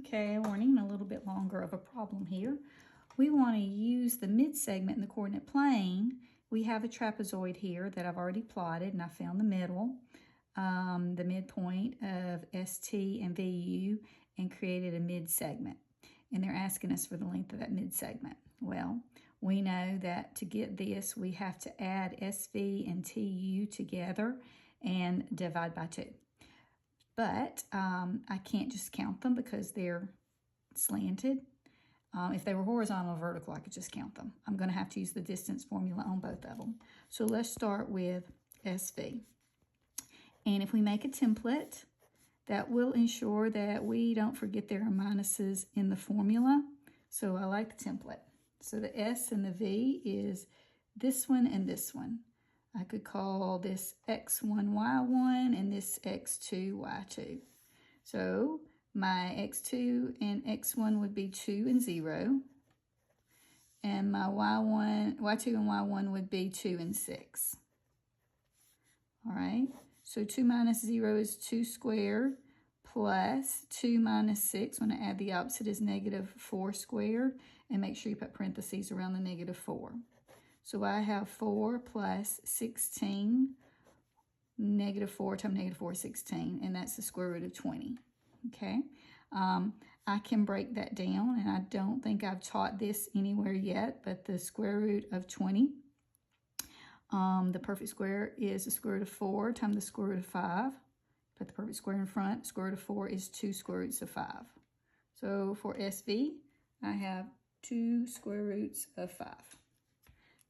Okay, warning, a little bit longer of a problem here. We want to use the mid-segment in the coordinate plane. We have a trapezoid here that I've already plotted, and I found the middle, the midpoint of ST and VU, and created a mid-segment. And they're asking us for the length of that mid-segment. Well, we know that to get this, we have to add SV and TU together and divide by 2. But I can't just count them because they're slanted. If they were horizontal or vertical, I could just count them. I'm going to have to use the distance formula on both of them. So let's start with SV. And if we make a template, that will ensure that we don't forget there are minuses in the formula. So I like the template. So the S and the V is this one and this one. I could call this X1, Y1, and this X2, Y2. So my X2 and X1 would be 2 and 0. And my Y2 and Y1 would be 2 and 6. All right, so 2 minus 0 is 2 squared, plus 2 minus 6, when I add the opposite, is negative 4 squared. And make sure you put parentheses around the negative 4. So I have 4 plus 16, negative 4 times negative 4 is 16, and that's the square root of 20, okay? I can break that down, and I don't think I've taught this anywhere yet, but the square root of 20, the perfect square is the square root of 4 times the square root of 5. Put the perfect square in front. Square root of 4 is 2 square roots of 5. So for SV, I have 2 square roots of 5.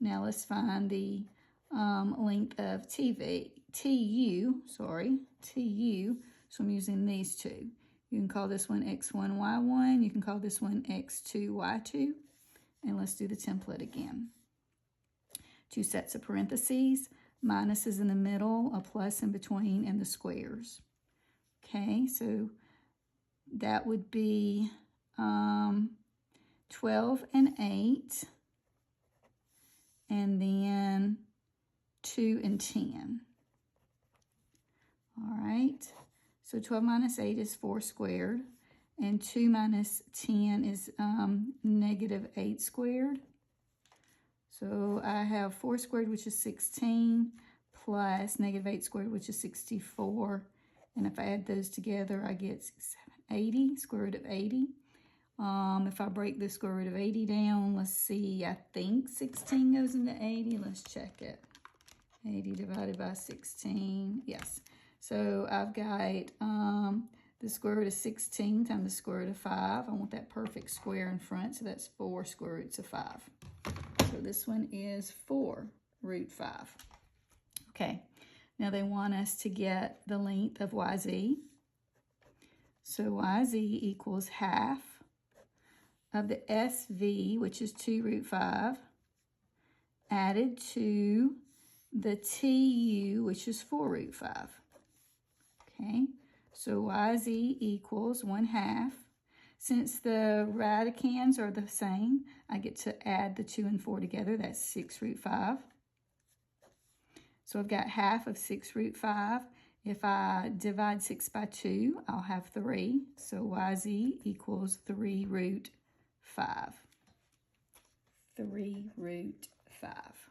Now let's find the length of TU, so I'm using these two. You can call this one X1, Y1, you can call this one X2, Y2, and let's do the template again. 2 sets of parentheses, minuses in the middle, a plus in between, and the squares. Okay, so that would be 12 and 8. And then 2 and 10. All right, so 12 minus 8 is 4 squared, and 2 minus 10 is negative 8 squared. So I have 4 squared, which is 16, plus negative 8 squared, which is 64. And if I add those together, I get 80, square root of 80. If I break the square root of 80 down, let's see, I think 16 goes into 80. Let's check it. 80 divided by 16, yes. So I've got the square root of 16 times the square root of 5. I want that perfect square in front, so that's 4 square roots of 5. So this one is 4 root 5. Okay, now they want us to get the length of YZ. So YZ equals half of the SV, which is 2 root 5, added to the TU, which is 4 root 5. Okay, so YZ equals 1/2. Since the radicands are the same, I get to add the 2 and 4 together. That's 6 root 5. So I've got half of 6 root 5. If I divide 6 by 2, I'll have 3. So YZ equals 3 root 5. 3 root 5.